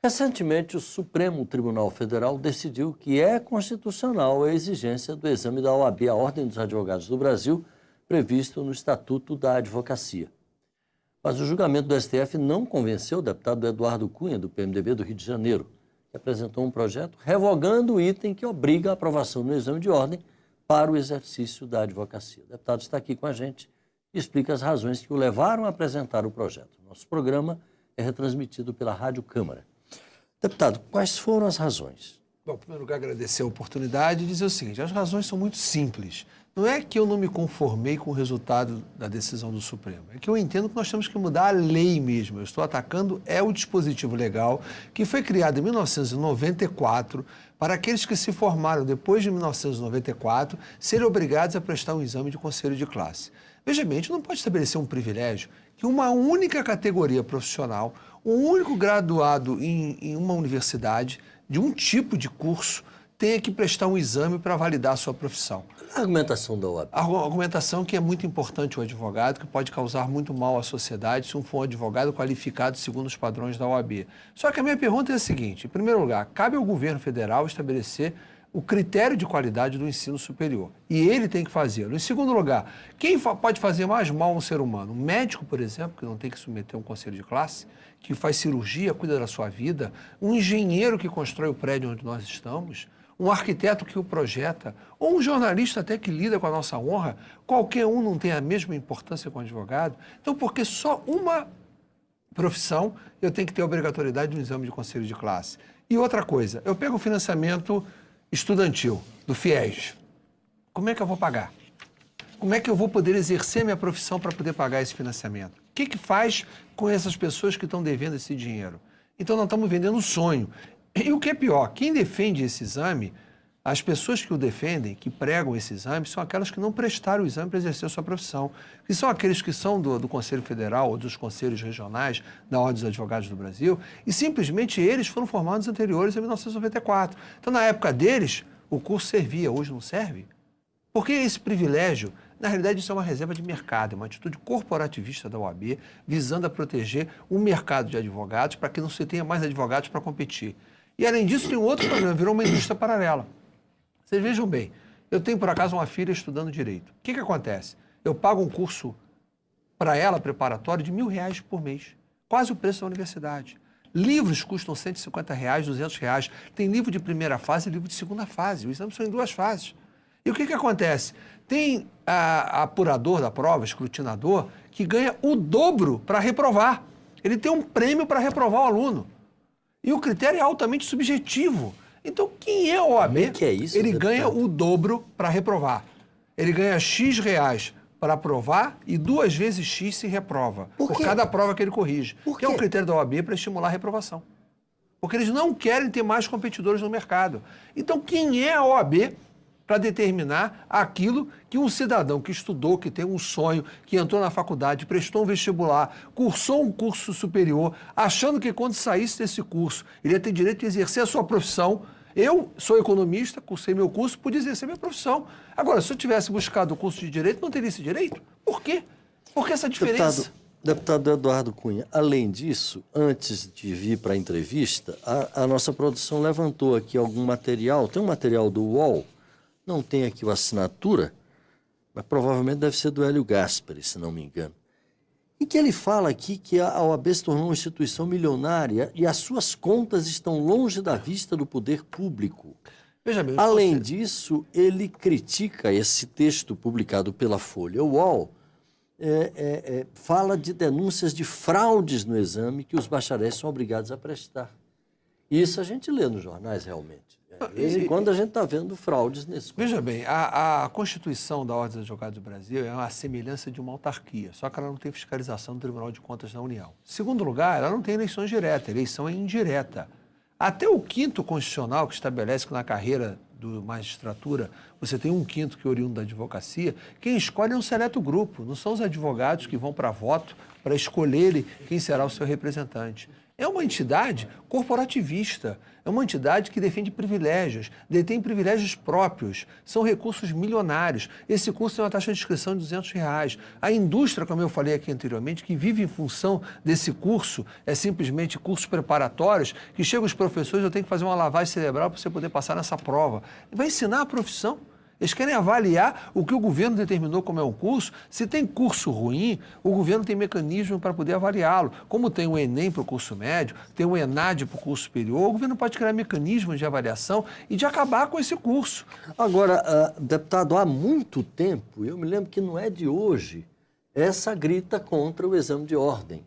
Recentemente, o Supremo Tribunal Federal decidiu que é constitucional a exigência do exame da OAB, a Ordem dos Advogados do Brasil, previsto no Estatuto da Advocacia. Mas o julgamento do STF não convenceu o deputado Eduardo Cunha, do PMDB do Rio de Janeiro, que apresentou um projeto revogando o item que obriga a aprovação no exame de ordem para o exercício da advocacia. O deputado está aqui com a gente e explica as razões que o levaram a apresentar o projeto. Nosso programa é retransmitido pela Rádio Câmara. Deputado, quais foram as razões? Bom, em primeiro lugar, agradecer a oportunidade e dizer o seguinte, as razões são muito simples. Não é que eu não me conformei com o resultado da decisão do Supremo, é que eu entendo que nós temos que mudar a lei mesmo. Eu estou atacando o dispositivo legal que foi criado em 1994 para aqueles que se formaram depois de 1994 serem obrigados a prestar um exame de conselho de classe. Veja bem, a gente não pode estabelecer um privilégio que uma única categoria profissional, um único graduado em uma universidade, de um tipo de curso, tenha que prestar um exame para validar a sua profissão. A argumentação da OAB? A argumentação que é muito importante o advogado, que pode causar muito mal à sociedade se não for um advogado qualificado segundo os padrões da OAB. Só que a minha pergunta é a seguinte, em primeiro lugar, cabe ao governo federal estabelecer o critério de qualidade do ensino superior. E ele tem que fazê-lo. Em segundo lugar, quem pode fazer mais mal a um ser humano? Um médico, por exemplo, que não tem que submeter a um conselho de classe, que faz cirurgia, cuida da sua vida, um engenheiro que constrói o prédio onde nós estamos, um arquiteto que o projeta, ou um jornalista até que lida com a nossa honra, qualquer um não tem a mesma importância com o advogado. Então, porque só uma profissão eu tenho que ter a obrigatoriedade de um exame de conselho de classe. E outra coisa, eu pego o financiamento estudantil, do FIES. Como é que eu vou pagar? Como é que eu vou poder exercer minha profissão para poder pagar esse financiamento? O que faz com essas pessoas que estão devendo esse dinheiro? Então, nós estamos vendendo um sonho. E o que é pior, quem defende esse exame, as pessoas que o defendem, que pregam esse exame, são aquelas que não prestaram o exame para exercer a sua profissão. Que são aqueles que são do Conselho Federal ou dos conselhos regionais da Ordem dos Advogados do Brasil e simplesmente eles foram formados anteriores a 1994. Então, na época deles, o curso servia, hoje não serve? Porque esse privilégio, na realidade, isso é uma reserva de mercado, é uma atitude corporativista da OAB, visando a proteger o mercado de advogados para que não se tenha mais advogados para competir. E, além disso, tem um outro problema, virou uma indústria paralela. Vocês vejam bem, eu tenho, por acaso, uma filha estudando Direito. O que acontece? Eu pago um curso para ela, preparatório, de R$1.000 por mês. Quase o preço da universidade. Livros custam R$150, R$200. Tem livro de primeira fase e livro de segunda fase. Os exames são em duas fases. E o que acontece? Tem apurador da prova, escrutinador, que ganha o dobro para reprovar. Ele tem um prêmio para reprovar o aluno. E o critério é altamente subjetivo. Então, quem é a OAB? Que é isso, ele deputado? ganha o dobro para reprovar. Ele ganha X reais para aprovar e 2 vezes X se reprova. Por cada prova que ele corrige. Que é um critério da OAB para estimular a reprovação. Porque eles não querem ter mais competidores no mercado. Então, quem é a OAB para determinar aquilo que um cidadão que estudou, que tem um sonho, que entrou na faculdade, prestou um vestibular, cursou um curso superior, achando que quando saísse desse curso, ele ia ter direito de exercer a sua profissão. Eu sou economista, cursei meu curso, pude exercer minha profissão. Agora, se eu tivesse buscado o curso de Direito, não teria esse direito? Por quê? Por que essa diferença? Deputado Eduardo Cunha, além disso, antes de vir para a entrevista, a nossa produção levantou aqui algum material, tem um material do UOL, não tem aqui a assinatura, mas provavelmente deve ser do Hélio Gaspari, se não me engano. E que ele fala aqui que a OAB se tornou uma instituição milionária e as suas contas estão longe da vista do poder público. Veja bem, além disso, ele critica esse texto publicado pela Folha. O UOL fala de denúncias de fraudes no exame que os bacharéis são obrigados a prestar. Isso a gente lê nos jornais realmente. De vez em quando a gente está vendo fraudes nesse. Veja bem, a Constituição da Ordem dos Advogados do Brasil é uma semelhança de uma autarquia, só que ela não tem fiscalização do Tribunal de Contas da União. Em segundo lugar, ela não tem eleições diretas, a eleição é indireta. Até o 5º constitucional, que estabelece que na carreira do magistratura você tem um 5º que é oriundo da advocacia, quem escolhe é um seleto grupo, não são os advogados que vão para voto para escolherem quem será o seu representante. É uma entidade corporativista, é uma entidade que defende privilégios, detém privilégios próprios, são recursos milionários. Esse curso tem uma taxa de inscrição de R$200. A indústria, como eu falei aqui anteriormente, que vive em função desse curso, é simplesmente cursos preparatórios, que chegam os professores, eu tenho que fazer uma lavagem cerebral para você poder passar nessa prova. Vai ensinar a profissão. Eles querem avaliar o que o governo determinou como é um curso. Se tem curso ruim, o governo tem mecanismo para poder avaliá-lo. Como tem o Enem para o curso médio, tem o ENAD para o curso superior, o governo pode criar mecanismos de avaliação e de acabar com esse curso. Agora, deputado, há muito tempo, eu me lembro que não é de hoje, essa grita contra o exame de ordem.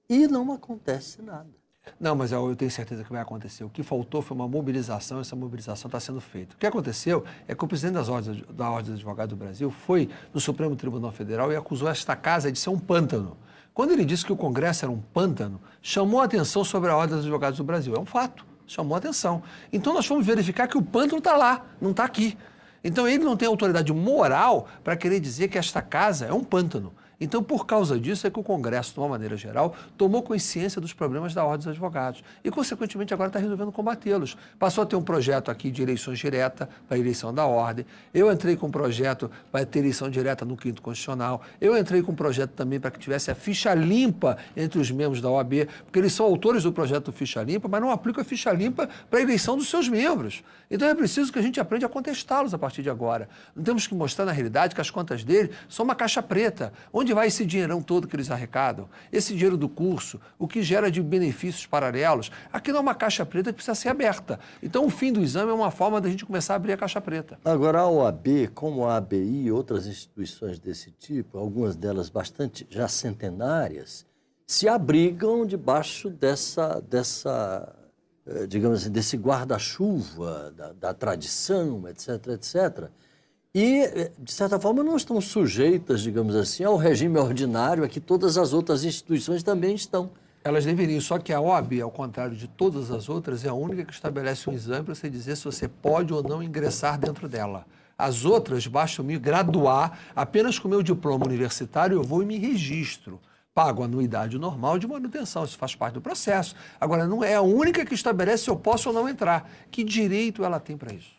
E não acontece nada. Não, mas eu tenho certeza que vai acontecer. O que faltou foi uma mobilização, essa mobilização está sendo feita. O que aconteceu é que o presidente da Ordem dos Advogados do Brasil foi no Supremo Tribunal Federal e acusou esta casa de ser um pântano. Quando ele disse que o Congresso era um pântano, chamou a atenção sobre a Ordem dos Advogados do Brasil. É um fato, chamou a atenção. Então nós fomos verificar que o pântano está lá, não está aqui. Então ele não tem autoridade moral para querer dizer que esta casa é um pântano. Então, por causa disso, é que o Congresso, de uma maneira geral, tomou consciência dos problemas da Ordem dos Advogados e, consequentemente, agora está resolvendo combatê-los. Passou a ter um projeto aqui de eleições diretas para a eleição da Ordem. Eu entrei com um projeto para ter eleição direta no 5º Constitucional. Eu entrei com um projeto também para que tivesse a ficha limpa entre os membros da OAB, porque eles são autores do projeto Ficha Limpa, mas não aplicam a ficha limpa para a eleição dos seus membros. Então, é preciso que a gente aprenda a contestá-los a partir de agora. Não temos que mostrar, na realidade, que as contas dele são uma caixa preta. Onde vai esse dinheirão todo que eles arrecadam? Esse dinheiro do curso, o que gera de benefícios paralelos? Aquilo é uma caixa preta que precisa ser aberta. Então, o fim do exame é uma forma da gente começar a abrir a caixa preta. Agora, a OAB, como a ABI e outras instituições desse tipo, algumas delas bastante já centenárias, se abrigam debaixo digamos assim, desse guarda-chuva da tradição, etc., etc., e, de certa forma, não estão sujeitas, digamos assim, ao regime ordinário a que todas as outras instituições também estão. Elas deveriam, só que a OAB, ao contrário de todas as outras, é a única que estabelece um exame para você dizer se você pode ou não ingressar dentro dela. As outras, basta eu me graduar, apenas com o meu diploma universitário eu vou e me registro. Pago a anuidade normal de manutenção, isso faz parte do processo. Agora, não é a única que estabelece se eu posso ou não entrar. Que direito ela tem para isso?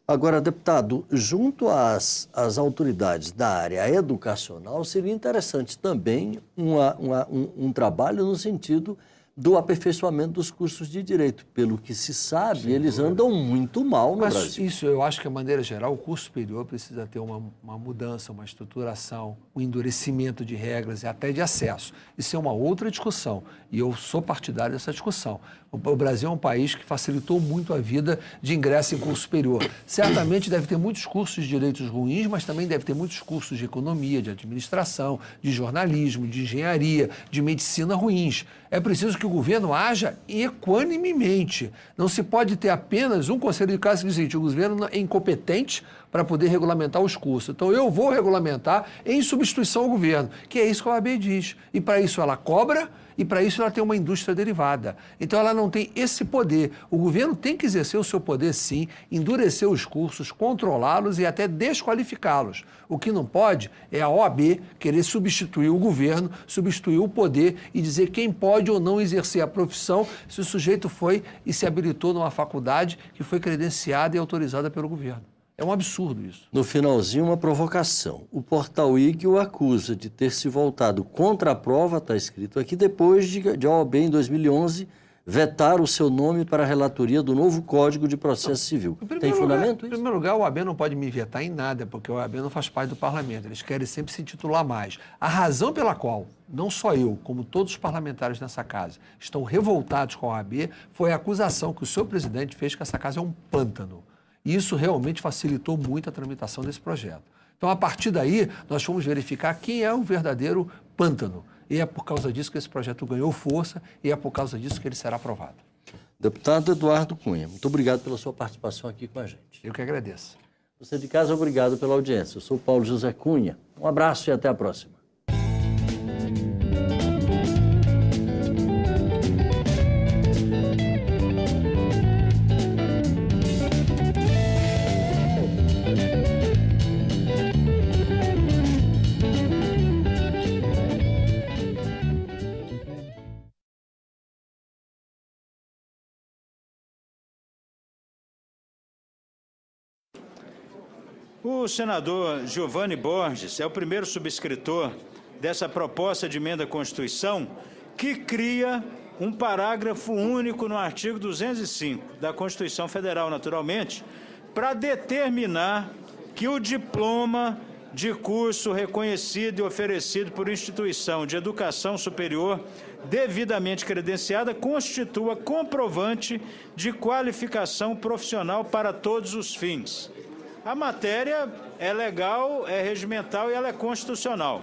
Agora, deputado, junto às autoridades da área educacional, seria interessante também um trabalho no sentido do aperfeiçoamento dos cursos de direito. Pelo que se sabe, eles andam muito mal no Brasil. Isso, eu acho que, de maneira geral, o curso superior precisa ter uma mudança, uma estruturação, um endurecimento de regras e até de acesso. Isso é uma outra discussão e eu sou partidário dessa discussão. O Brasil é um país que facilitou muito a vida de ingresso em curso superior. Certamente deve ter muitos cursos de direitos ruins, mas também deve ter muitos cursos de economia, de administração, de jornalismo, de engenharia, de medicina ruins. É preciso que o governo haja equanimemente. Não se pode ter apenas um conselho de classe que diz que o governo é incompetente para poder regulamentar os cursos. Então, eu vou regulamentar em substituição ao governo, que é isso que a OAB diz. E para isso ela cobra e para isso ela tem uma indústria derivada. Então, ela não tem esse poder. O governo tem que exercer o seu poder, sim, endurecer os cursos, controlá-los e até desqualificá-los. O que não pode é a OAB querer substituir o governo, substituir o poder e dizer quem pode ou não exercer a profissão se o sujeito foi e se habilitou numa faculdade que foi credenciada e autorizada pelo governo. É um absurdo isso. No finalzinho, uma provocação. O portal IG o acusa de ter se voltado contra a prova, está escrito aqui, depois de a OAB, em 2011, vetar o seu nome para a relatoria do novo Código de Processo Civil. Tem fundamento isso? Em primeiro lugar, a OAB não pode me vetar em nada, porque a OAB não faz parte do parlamento. Eles querem sempre se titular mais. A razão pela qual, não só eu, como todos os parlamentares nessa casa, estão revoltados com a OAB, foi a acusação que o seu presidente fez que essa casa é um pântano. E isso realmente facilitou muito a tramitação desse projeto. Então, a partir daí, nós fomos verificar quem é o verdadeiro pântano. E é por causa disso que esse projeto ganhou força e é por causa disso que ele será aprovado. Deputado Eduardo Cunha, muito obrigado pela sua participação aqui com a gente. Eu que agradeço. Você de casa, obrigado pela audiência. Eu sou Paulo José Cunha. Um abraço e até a próxima. O senador Giovanni Borges é o primeiro subscritor dessa proposta de emenda à Constituição que cria um parágrafo único no artigo 205 da Constituição Federal, naturalmente, para determinar que o diploma de curso reconhecido e oferecido por instituição de educação superior devidamente credenciada constitua comprovante de qualificação profissional para todos os fins. A matéria é legal, é regimental e ela é constitucional.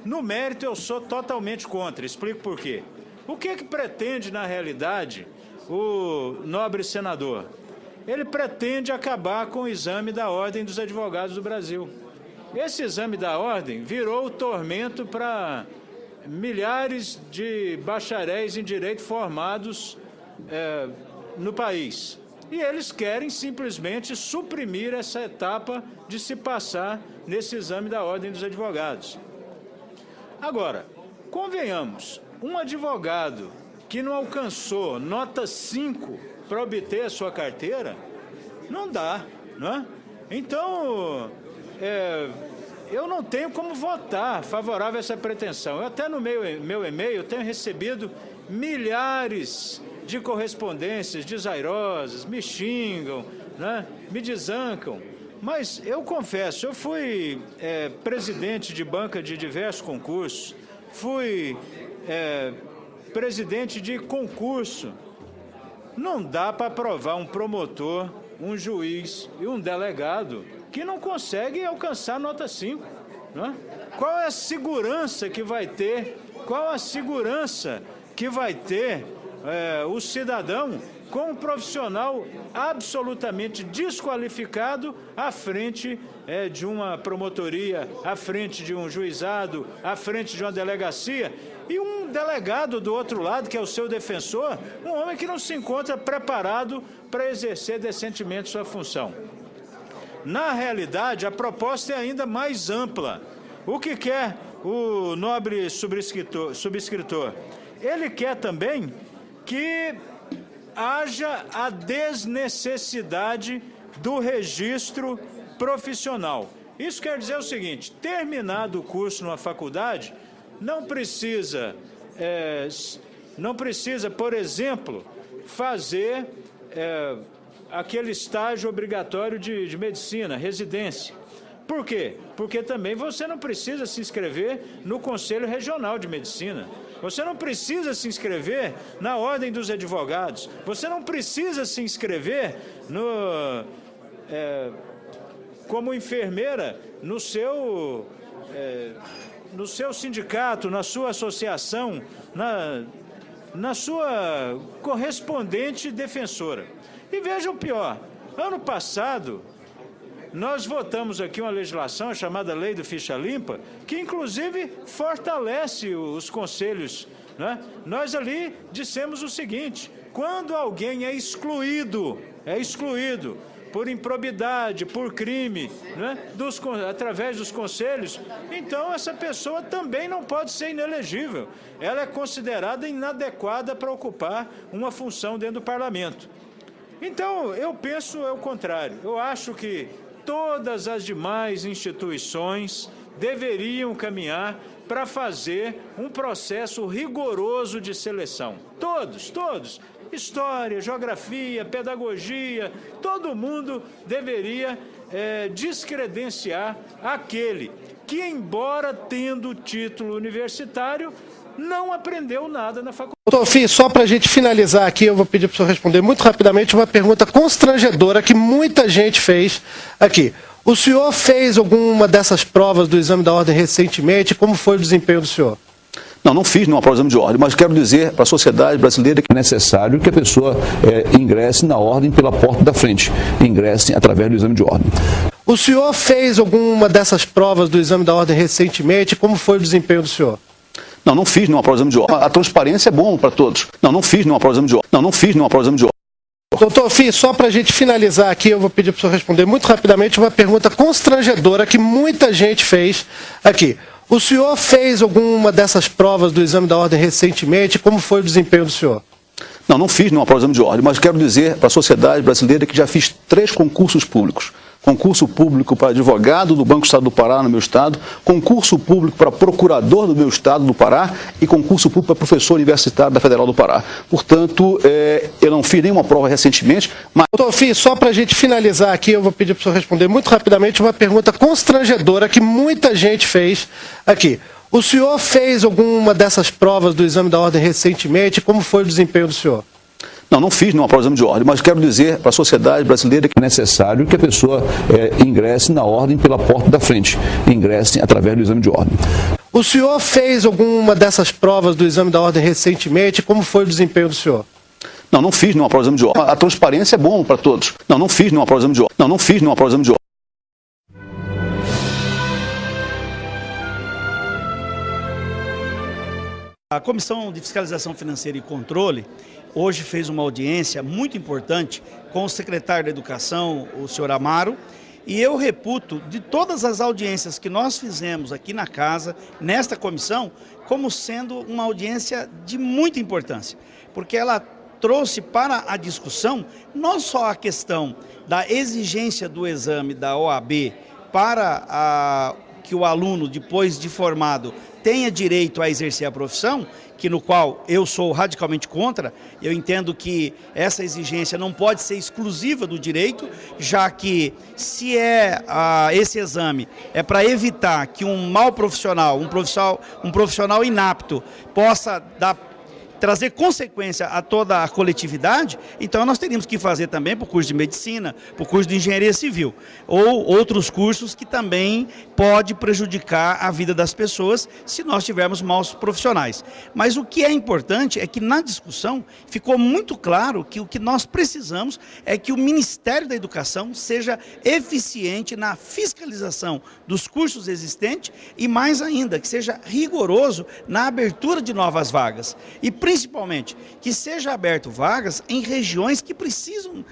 No mérito, eu sou totalmente contra. Explico por quê. O que pretende, na realidade, o nobre senador? Ele pretende acabar com o exame da Ordem dos Advogados do Brasil. Esse exame da Ordem virou o tormento para milhares de bacharéis em direito formados no país. E eles querem simplesmente suprimir essa etapa de se passar nesse exame da Ordem dos Advogados. Agora, convenhamos, um advogado que não alcançou nota 5 para obter a sua carteira, não dá, não é? Então, eu não tenho como votar favorável a essa pretensão. Eu até no meu e-mail tenho recebido milhares de correspondências desairosas, me xingam, né? Me desancam. Mas eu confesso, eu fui presidente de banca de diversos concursos, fui presidente de concurso. Não dá para aprovar um promotor, um juiz e um delegado que não consegue alcançar nota 5. Não é? Qual é a segurança que vai ter? Qual a segurança que vai ter o cidadão com um profissional absolutamente desqualificado à frente de uma promotoria, à frente de um juizado, à frente de uma delegacia, e um delegado do outro lado, que é o seu defensor, um homem que não se encontra preparado para exercer decentemente sua função. Na realidade, a proposta é ainda mais ampla. O que quer o nobre subscritor? Ele quer também que haja a desnecessidade do registro profissional. Isso quer dizer o seguinte: terminado o curso numa faculdade, não precisa, por exemplo, fazer aquele estágio obrigatório de medicina, residência. Por quê? Porque também você não precisa se inscrever no Conselho Regional de Medicina. Você não precisa se inscrever na Ordem dos Advogados. Você não precisa se inscrever como enfermeira no seu sindicato, na sua associação, na sua correspondente defensora. E veja o pior, ano passado nós votamos aqui uma legislação chamada Lei do Ficha Limpa, que inclusive fortalece os conselhos, né? Nós ali dissemos o seguinte: quando alguém é excluído por improbidade, por crime, né, através dos conselhos, então essa pessoa também não pode ser inelegível. Ela é considerada inadequada para ocupar uma função dentro do parlamento. Então, eu penso o contrário. Eu acho que todas as demais instituições deveriam caminhar para fazer um processo rigoroso de seleção. Todos. História, geografia, pedagogia, todo mundo deveria descredenciar aquele que, embora tendo título universitário, não aprendeu nada na faculdade. Doutor Fih, só para a gente finalizar aqui, eu vou pedir para o senhor responder muito rapidamente uma pergunta constrangedora que muita gente fez aqui. O senhor fez alguma dessas provas do exame da ordem recentemente? Como foi o desempenho do senhor? Não fiz nenhuma prova de exame de ordem, mas quero dizer para a sociedade brasileira que é necessário que a pessoa ingresse na ordem pela porta da frente, ingresse através do exame de ordem. O senhor fez alguma dessas provas do exame da ordem recentemente? Como foi o desempenho do senhor? Não fiz nenhuma prova de exame de ordem. A transparência é bom para todos. Não fiz nenhuma prova de exame de ordem. Não fiz nenhuma prova de exame de ordem. Doutor Fih, só para a gente finalizar aqui, eu vou pedir para o senhor responder muito rapidamente uma pergunta constrangedora que muita gente fez aqui. O senhor fez alguma dessas provas do exame da ordem recentemente? Como foi o desempenho do senhor? Não fiz nenhuma prova de exame de ordem, mas quero dizer para a sociedade brasileira que já fiz 3 concursos públicos. concurso público para advogado do Banco Estado do Pará, no meu estado, concurso público para procurador do meu estado do Pará e concurso público para professor universitário da Federal do Pará. Portanto, eu não fiz nenhuma prova recentemente, mas... Doutor Fih, só para a gente finalizar aqui, eu vou pedir para o senhor responder muito rapidamente uma pergunta constrangedora que muita gente fez aqui. O senhor fez alguma dessas provas do exame da ordem recentemente? Como foi o desempenho do senhor? Não fiz nenhuma prova de exame de ordem, mas quero dizer para a sociedade brasileira que é necessário que a pessoa ingresse na ordem pela porta da frente, ingresse através do exame de ordem. O senhor fez alguma dessas provas do exame da ordem recentemente? Como foi o desempenho do senhor? Não fiz nenhuma prova de exame de ordem. A transparência é bom para todos. Não fiz nenhuma prova de exame de ordem. Não fiz nenhuma prova de exame de ordem. A Comissão de Fiscalização Financeira e Controle hoje fez uma audiência muito importante com o secretário da Educação, o senhor Amaro, e eu reputo de todas as audiências que nós fizemos aqui na casa, nesta comissão, como sendo uma audiência de muita importância, porque ela trouxe para a discussão não só a questão da exigência do exame da OAB para que o aluno, depois de formado, tenha direito a exercer a profissão, que no qual eu sou radicalmente contra. Eu entendo que essa exigência não pode ser exclusiva do direito, já que se esse exame é para evitar que um mau profissional, um profissional inapto, possa trazer consequência a toda a coletividade, então nós teríamos que fazer também para o curso de medicina, para o curso de engenharia civil, ou outros cursos que também pode prejudicar a vida das pessoas se nós tivermos maus profissionais. Mas o que é importante é que na discussão ficou muito claro que o que nós precisamos é que o Ministério da Educação seja eficiente na fiscalização dos cursos existentes e mais ainda, que seja rigoroso na abertura de novas vagas. E principalmente, que seja aberto vagas em regiões que precisam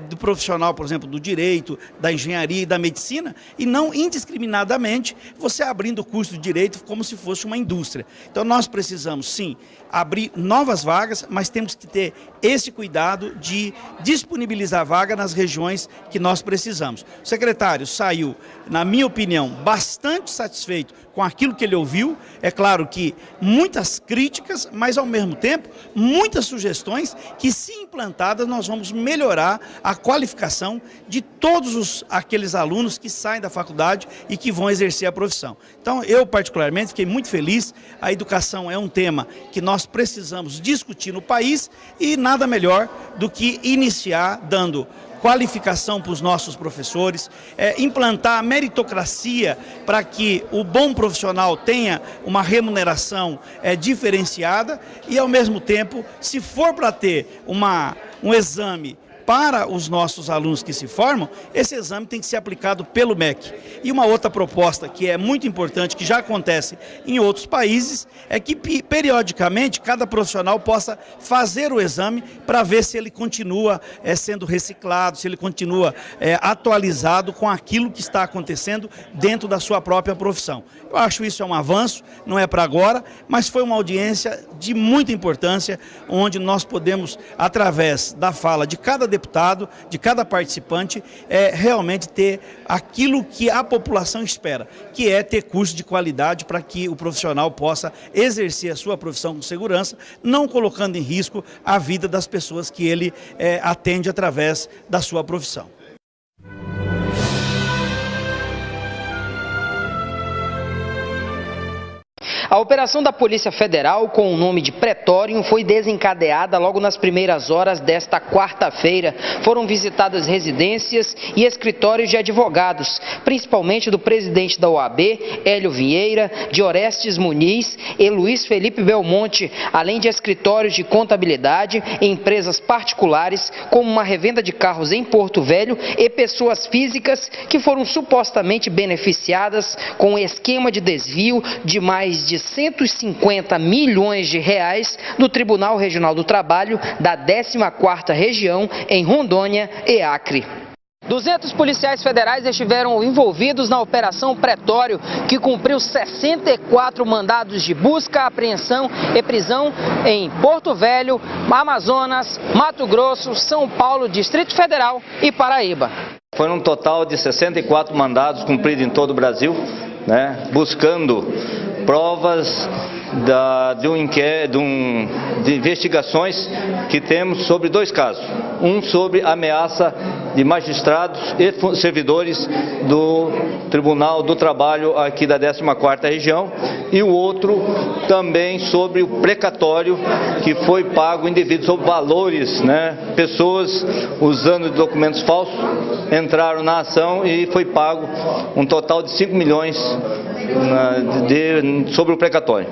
do profissional, por exemplo, do direito, da engenharia e da medicina, e não indiscriminadamente você abrindo o curso de direito como se fosse uma indústria. Então nós precisamos, sim, abrir novas vagas, mas temos que ter esse cuidado de disponibilizar vaga nas regiões que nós precisamos. O secretário saiu, na minha opinião, bastante satisfeito com aquilo que ele ouviu. É claro que muitas críticas, mas ao mesmo tempo muitas sugestões que, se implantadas, nós vamos melhorar a qualificação de todos aqueles alunos que saem da faculdade e que vão exercer a profissão. Então eu particularmente fiquei muito feliz. A educação é um tema que nós precisamos discutir no país e nada melhor do que iniciar dando qualificação para os nossos professores, implantar a meritocracia para que o bom profissional tenha uma remuneração diferenciada e, ao mesmo tempo, se for para ter um exame para os nossos alunos que se formam, esse exame tem que ser aplicado pelo MEC. E uma outra proposta que é muito importante, que já acontece em outros países, é que periodicamente cada profissional possa fazer o exame para ver se ele continua sendo reciclado, se ele continua atualizado com aquilo que está acontecendo dentro da sua própria profissão. Eu acho isso um avanço, não é para agora, mas foi uma audiência de muita importância, onde nós podemos, através da fala de cada deputado, de cada participante, realmente ter aquilo que a população espera, que é ter curso de qualidade para que o profissional possa exercer a sua profissão com segurança, não colocando em risco a vida das pessoas que ele atende através da sua profissão. A operação da Polícia Federal, com o nome de Pretório, foi desencadeada logo nas primeiras horas desta quarta-feira. Foram visitadas residências e escritórios de advogados, principalmente do presidente da OAB, Hélio Vieira, de Orestes Muniz e Luiz Felipe Belmonte, além de escritórios de contabilidade em empresas particulares, como uma revenda de carros em Porto Velho, e pessoas físicas que foram supostamente beneficiadas com um esquema de desvio de mais de 150 milhões de reais no Tribunal Regional do Trabalho da 14ª Região, em Rondônia e Acre. 200 policiais federais estiveram envolvidos na Operação Pretório, que cumpriu 64 mandados de busca, apreensão e prisão em Porto Velho, Amazonas, Mato Grosso, São Paulo, Distrito Federal e Paraíba. Foram um total de 64 mandados cumpridos em todo o Brasil, né, buscando provas de investigações que temos sobre 2 casos. Um sobre ameaça de magistrados e servidores do Tribunal do Trabalho aqui da 14ª Região e o outro também sobre o precatório que foi pago indevido, sobre valores, né? Pessoas usando documentos falsos entraram na ação e foi pago um total de 5 milhões sobre o precatório.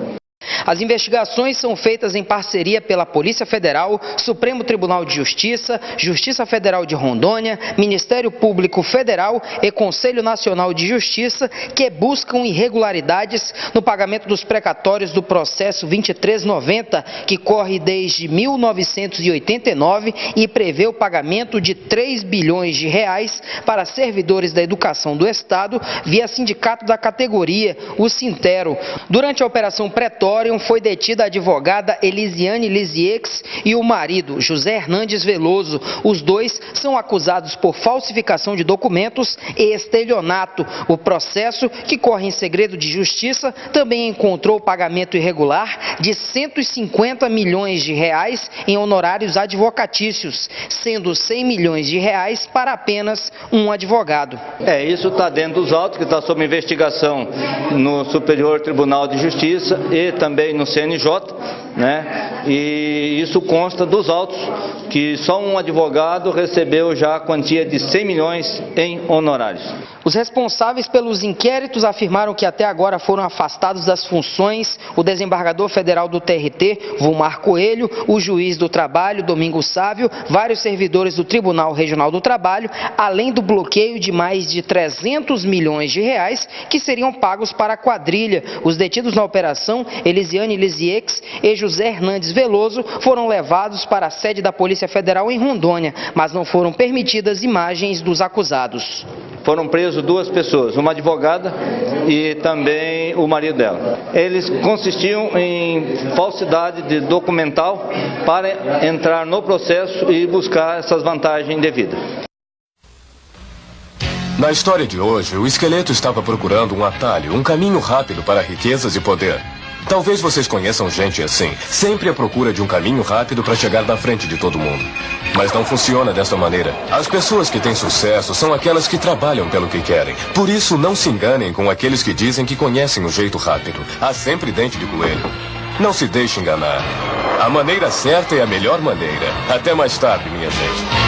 As investigações são feitas em parceria pela Polícia Federal, Supremo Tribunal de Justiça, Justiça Federal de Rondônia, Ministério Público Federal e Conselho Nacional de Justiça, que buscam irregularidades no pagamento dos precatórios do processo 2390, que corre desde 1989 e prevê o pagamento de 3 bilhões de reais para servidores da educação do Estado via sindicato da categoria, o Sintero. Durante a Operação Pretório, foi detida a advogada Elisiane Lisiex e o marido, José Hernandes Veloso. Os dois são acusados por falsificação de documentos e estelionato. O processo, que corre em segredo de justiça, também encontrou pagamento irregular de 150 milhões de reais em honorários advocatícios, sendo 100 milhões de reais para apenas um advogado. Isso está dentro dos autos, que está sob investigação no Superior Tribunal de Justiça e também no CNJ, né? E isso consta dos autos, que só um advogado recebeu já a quantia de 100 milhões em honorários. Os responsáveis pelos inquéritos afirmaram que até agora foram afastados das funções o desembargador federal do TRT, Vulmar Coelho, o juiz do trabalho, Domingos Sávio, vários servidores do Tribunal Regional do Trabalho, além do bloqueio de mais de 300 milhões de reais que seriam pagos para a quadrilha. Os detidos na operação, Elisiane Lisiex e José Hernandes Veloso, foram levados para a sede da Polícia Federal em Rondônia, mas não foram permitidas imagens dos acusados. Foram presos 2 pessoas, uma advogada e também o marido dela. Eles consistiam em falsidade de documental para entrar no processo e buscar essas vantagens indevidas. Na história de hoje, o esqueleto estava procurando um atalho, um caminho rápido para riquezas e poder. Talvez vocês conheçam gente assim, sempre à procura de um caminho rápido para chegar na frente de todo mundo. Mas não funciona dessa maneira. As pessoas que têm sucesso são aquelas que trabalham pelo que querem. Por isso, não se enganem com aqueles que dizem que conhecem o jeito rápido. Há sempre dente de coelho. Não se deixe enganar. A maneira certa é a melhor maneira. Até mais tarde, minha gente.